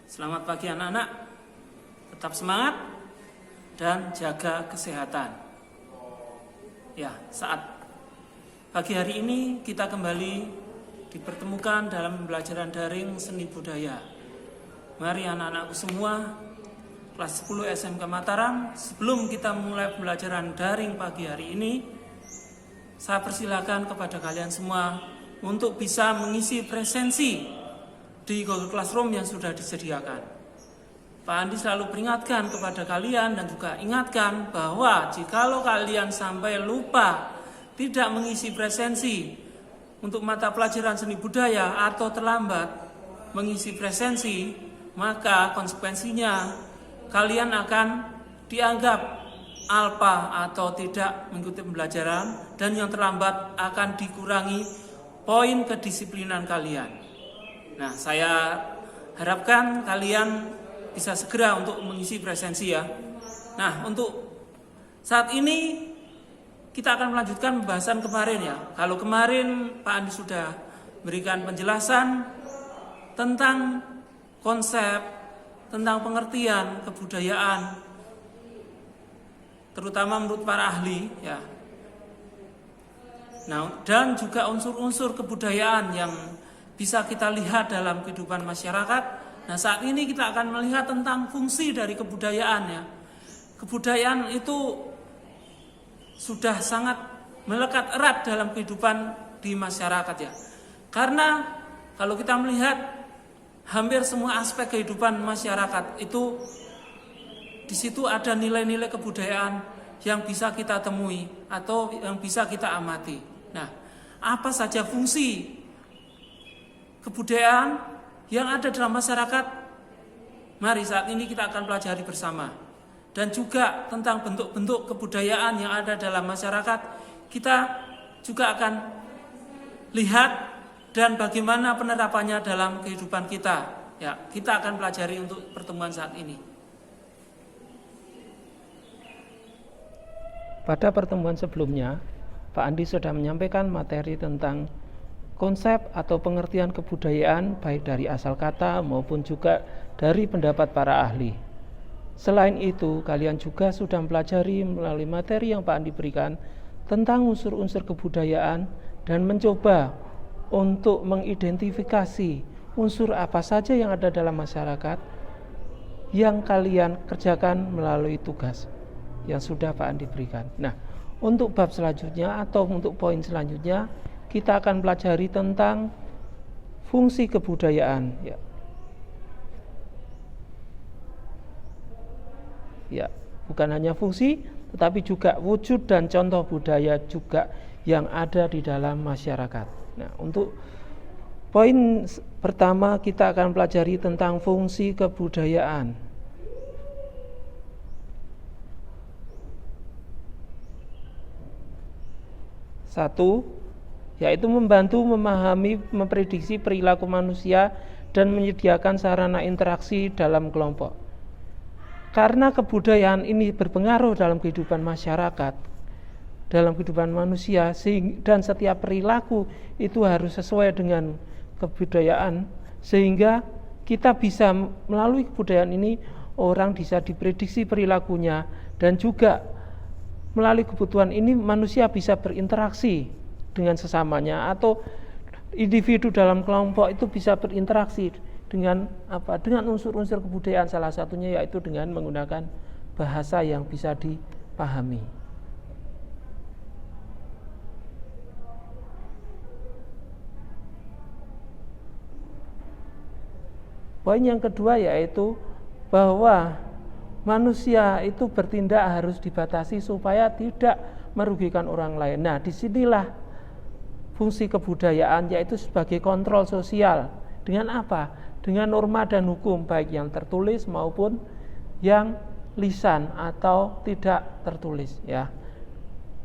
Selamat pagi anak-anak, tetap semangat dan jaga kesehatan. Ya, saat pagi hari ini kita kembali dipertemukan dalam pembelajaran daring seni budaya. Mari anak-anakku semua, kelas 10 SMK Mataram, sebelum kita mulai pembelajaran daring pagi hari ini, saya persilakan kepada kalian semua untuk bisa mengisi presensi di Google Classroom yang sudah disediakan. Pak Andi selalu peringatkan kepada kalian dan juga ingatkan bahwa jikalau kalian sampai lupa tidak mengisi presensi untuk mata pelajaran seni budaya atau terlambat mengisi presensi, maka konsekuensinya kalian akan dianggap alpa atau tidak mengikuti pembelajaran, dan yang terlambat akan dikurangi poin kedisiplinan kalian. Nah, saya harapkan kalian bisa segera untuk mengisi presensi ya. Nah, untuk saat ini kita akan melanjutkan pembahasan kemarin ya. Kalau kemarin Pak Andi sudah berikan penjelasan tentang konsep, tentang pengertian kebudayaan, terutama menurut para ahli ya. Nah, dan juga unsur-unsur kebudayaan yang bisa kita lihat dalam kehidupan masyarakat. Nah, saat ini kita akan melihat tentang fungsi dari kebudayaan ya. Kebudayaan itu sudah sangat melekat erat dalam kehidupan di masyarakat ya. Karena kalau kita melihat hampir semua aspek kehidupan masyarakat itu, di situ ada nilai-nilai kebudayaan yang bisa kita temui atau yang bisa kita amati. Nah, apa saja fungsi kebudayaan yang ada dalam masyarakat? Mari saat ini kita akan pelajari bersama. Dan juga tentang bentuk-bentuk kebudayaan yang ada dalam masyarakat, kita juga akan lihat dan bagaimana penerapannya dalam kehidupan kita. Ya, kita akan pelajari untuk pertemuan saat ini. Pada pertemuan sebelumnya, Pak Andi sudah menyampaikan materi tentang konsep atau pengertian kebudayaan baik dari asal kata maupun juga dari pendapat para ahli. Selain itu, kalian juga sudah mempelajari melalui materi yang Pak Andi berikan tentang unsur-unsur kebudayaan dan mencoba untuk mengidentifikasi unsur apa saja yang ada dalam masyarakat yang kalian kerjakan melalui tugas yang sudah Pak Andi berikan. Nah, untuk bab selanjutnya atau untuk poin selanjutnya, kita akan pelajari tentang fungsi kebudayaan ya. Ya, bukan hanya fungsi tetapi juga wujud dan contoh budaya juga yang ada di dalam masyarakat. Nah, untuk poin pertama kita akan pelajari tentang fungsi kebudayaan. Satu, yaitu membantu memahami, memprediksi perilaku manusia dan menyediakan sarana interaksi dalam kelompok. Karena kebudayaan ini berpengaruh dalam kehidupan masyarakat, dalam kehidupan manusia, dan setiap perilaku itu harus sesuai dengan kebudayaan, sehingga kita bisa melalui kebudayaan ini orang bisa diprediksi perilakunya, dan juga melalui kebutuhan ini manusia bisa berinteraksi dengan sesamanya, atau individu dalam kelompok itu bisa berinteraksi dengan dengan unsur-unsur kebudayaan, salah satunya yaitu dengan menggunakan bahasa yang bisa dipahami. Poin yang kedua yaitu bahwa manusia itu bertindak harus dibatasi supaya tidak merugikan orang lain. Nah, disinilah fungsi kebudayaan, yaitu sebagai kontrol sosial. Dengan apa? Dengan norma dan hukum baik yang tertulis maupun yang lisan atau tidak tertulis ya.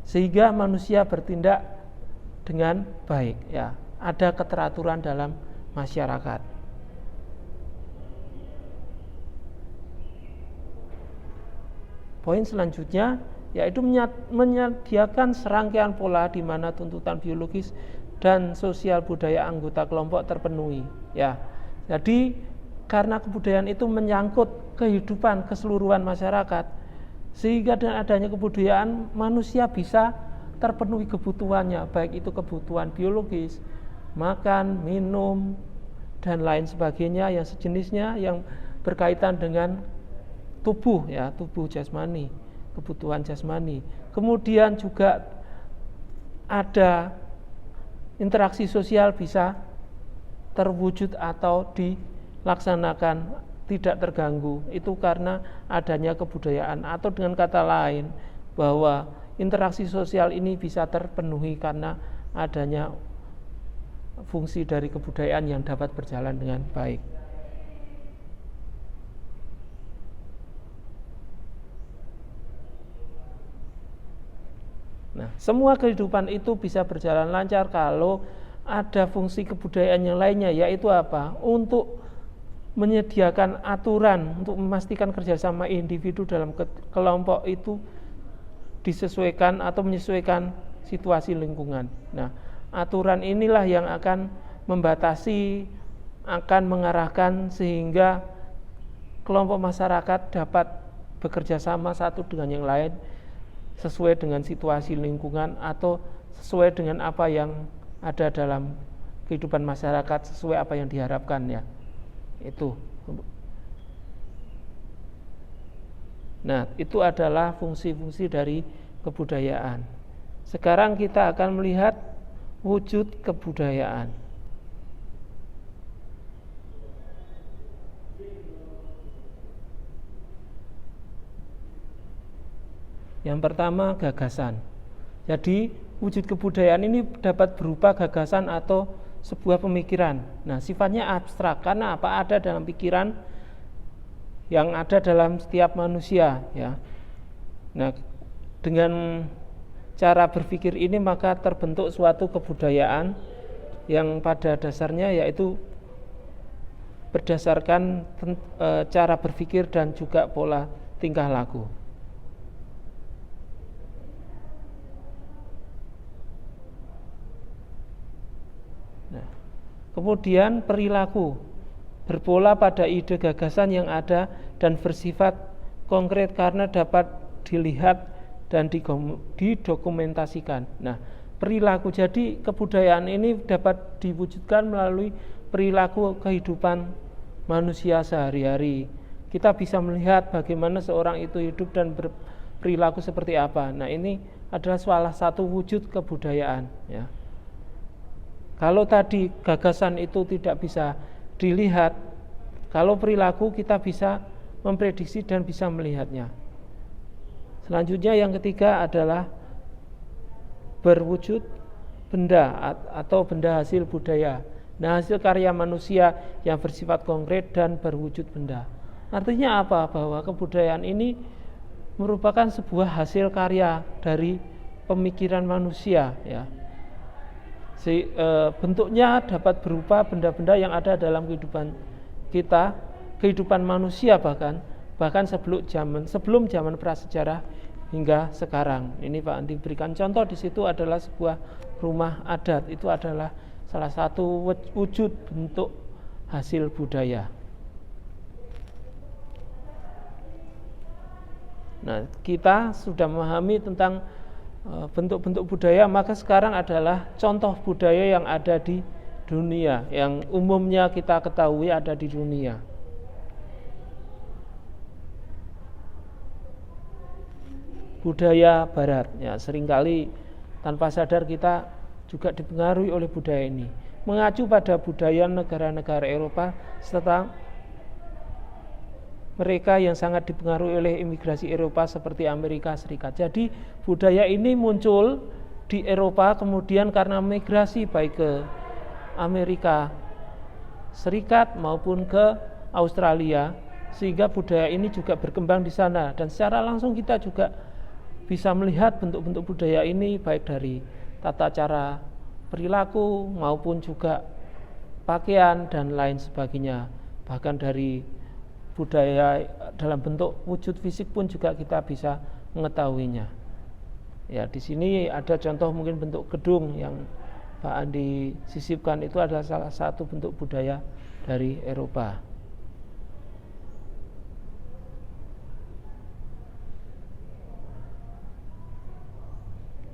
Sehingga manusia bertindak dengan baik ya. Ada keteraturan dalam masyarakat. Poin selanjutnya yaitu menyediakan serangkaian pola di mana tuntutan biologis dan sosial budaya anggota kelompok terpenuhi ya. Jadi karena kebudayaan itu menyangkut kehidupan keseluruhan masyarakat, sehingga dengan adanya kebudayaan manusia bisa terpenuhi kebutuhannya, baik itu kebutuhan biologis, makan, minum, dan lain sebagainya yang sejenisnya yang berkaitan dengan tubuh, ya, tubuh jasmani, kebutuhan jasmani. Kemudian juga ada interaksi sosial bisa terwujud atau dilaksanakan tidak terganggu, itu karena adanya kebudayaan, atau dengan kata lain bahwa interaksi sosial ini bisa terpenuhi karena adanya fungsi dari kebudayaan yang dapat berjalan dengan baik. Nah, semua kehidupan itu bisa berjalan lancar kalau ada fungsi kebudayaan yang lainnya, yaitu apa? Untuk menyediakan aturan untuk memastikan kerjasama individu dalam kelompok itu disesuaikan atau menyesuaikan situasi lingkungan. Nah, aturan inilah yang akan membatasi, akan mengarahkan sehingga kelompok masyarakat dapat bekerja sama satu dengan yang lain sesuai dengan situasi lingkungan atau sesuai dengan apa yang ada dalam kehidupan masyarakat, sesuai apa yang diharapkan, ya. Itu. Nah, itu adalah fungsi-fungsi dari kebudayaan. Sekarang kita akan melihat wujud kebudayaan. Yang pertama, gagasan. Jadi, wujud kebudayaan ini dapat berupa gagasan atau sebuah pemikiran. Nah, sifatnya abstrak karena apa? Ada dalam pikiran yang ada dalam setiap manusia, ya. Nah, dengan cara berpikir ini maka terbentuk suatu kebudayaan yang pada dasarnya yaitu berdasarkan cara berpikir dan juga pola tingkah laku. Nah, kemudian perilaku berpola pada ide gagasan yang ada dan bersifat konkret karena dapat dilihat dan didokumentasikan. Nah, perilaku, jadi kebudayaan ini dapat diwujudkan melalui perilaku kehidupan manusia sehari-hari. Kita bisa melihat bagaimana seorang itu hidup dan berperilaku seperti apa. Nah, ini adalah salah satu wujud kebudayaan, ya. Kalau tadi gagasan itu tidak bisa dilihat, kalau perilaku kita bisa memprediksi dan bisa melihatnya. Selanjutnya yang ketiga adalah berwujud benda atau benda hasil budaya. Nah, hasil karya manusia yang bersifat konkret dan berwujud benda. Artinya apa? Bahwa kebudayaan ini merupakan sebuah hasil karya dari pemikiran manusia, ya. Bentuknya dapat berupa benda-benda yang ada dalam kehidupan kita, kehidupan manusia bahkan sebelum zaman prasejarah hingga sekarang. Ini Pak Andi berikan contoh di situ adalah sebuah rumah adat. Itu adalah salah satu wujud bentuk hasil budaya. Nah, kita sudah memahami tentang bentuk-bentuk budaya, maka sekarang adalah contoh budaya yang ada di dunia, yang umumnya kita ketahui ada di dunia. Budaya barat, ya, seringkali tanpa sadar kita juga dipengaruhi oleh budaya ini, mengacu pada budaya negara-negara Eropa serta mereka yang sangat dipengaruhi oleh imigrasi Eropa seperti Amerika Serikat. Jadi budaya ini muncul di Eropa kemudian karena migrasi baik ke Amerika Serikat maupun ke Australia, sehingga budaya ini juga berkembang di sana, dan secara langsung kita juga bisa melihat bentuk-bentuk budaya ini baik dari tata cara perilaku maupun juga pakaian dan lain sebagainya. Bahkan dari budaya dalam bentuk wujud fisik pun juga kita bisa mengetahuinya. Ya, di sini ada contoh mungkin bentuk gedung yang Pak Andi sisipkan, itu adalah salah satu bentuk budaya dari Eropa.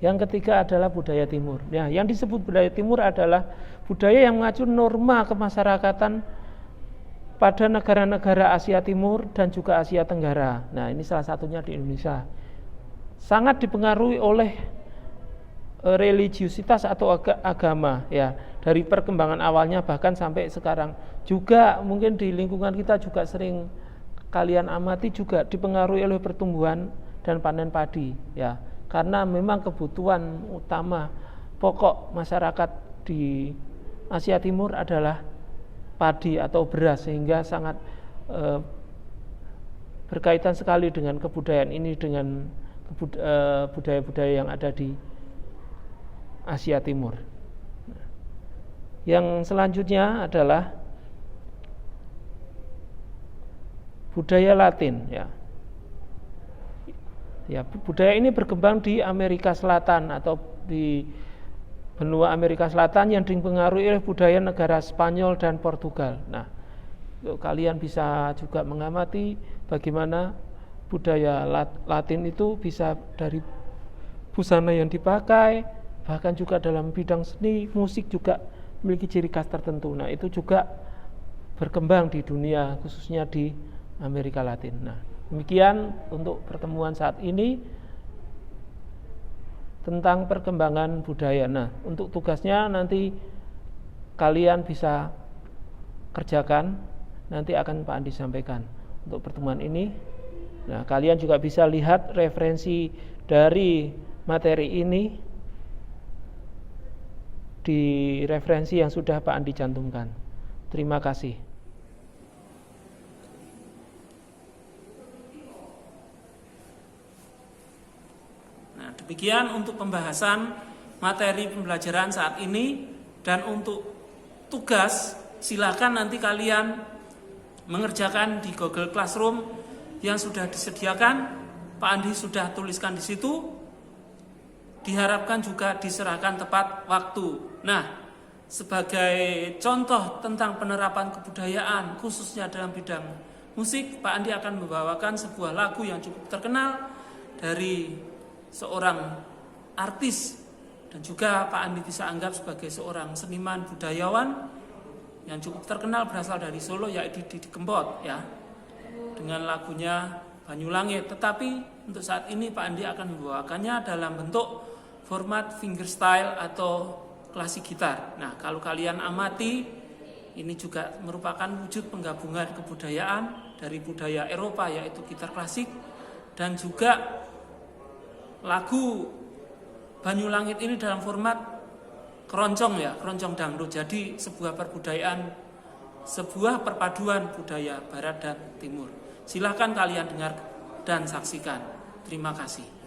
Yang ketiga adalah budaya timur. Nah, yang disebut budaya timur adalah budaya yang mengacu norma kemasyarakatan pada negara-negara Asia Timur dan juga Asia Tenggara. Nah, ini salah satunya di Indonesia. Sangat dipengaruhi oleh religiusitas atau agama, ya, dari perkembangan awalnya bahkan sampai sekarang. Juga mungkin di lingkungan kita juga sering kalian amati juga dipengaruhi oleh pertumbuhan dan panen padi, ya. Karena memang kebutuhan utama pokok masyarakat di Asia Timur adalah padi atau beras, sehingga sangat berkaitan sekali dengan kebudayaan ini, dengan budaya-budaya yang ada di Asia Timur. Yang selanjutnya adalah budaya Latin, ya. Ya, budaya ini berkembang di Amerika Selatan atau di benua Amerika Selatan yang dipengaruhi oleh budaya negara Spanyol dan Portugal. Nah, kalian bisa juga mengamati bagaimana budaya Latin itu bisa dari busana yang dipakai, bahkan juga dalam bidang seni, musik juga memiliki ciri khas tertentu. Nah, itu juga berkembang di dunia, khususnya di Amerika Latin. Nah, demikian untuk pertemuan saat ini tentang perkembangan budaya. Nah, untuk tugasnya nanti kalian bisa kerjakan, nanti akan Pak Andi sampaikan untuk pertemuan ini. Nah, kalian juga bisa lihat referensi dari materi ini di referensi yang sudah Pak Andi cantumkan. Terima kasih. Demikian untuk pembahasan materi pembelajaran saat ini, dan untuk tugas silakan nanti kalian mengerjakan di Google Classroom yang sudah disediakan. Pak Andi sudah tuliskan di situ. Diharapkan juga diserahkan tepat waktu. Nah, sebagai contoh tentang penerapan kebudayaan khususnya dalam bidang musik, Pak Andi akan membawakan sebuah lagu yang cukup terkenal dari seorang artis, dan juga Pak Andi bisa anggap sebagai seorang seniman budayawan yang cukup terkenal berasal dari Solo, yaitu Didi Kempot, ya, dengan lagunya Banyulangit. Tetapi untuk saat ini Pak Andi akan membawakannya dalam bentuk format fingerstyle atau klasik gitar. Nah, kalau kalian amati, ini juga merupakan wujud penggabungan kebudayaan dari budaya Eropa, yaitu gitar klasik, dan juga lagu Banyulangit ini dalam format keroncong, ya, keroncong dangdut. Jadi sebuah perbudayaan, sebuah perpaduan budaya barat dan timur. Silahkan kalian dengar dan saksikan. Terima kasih.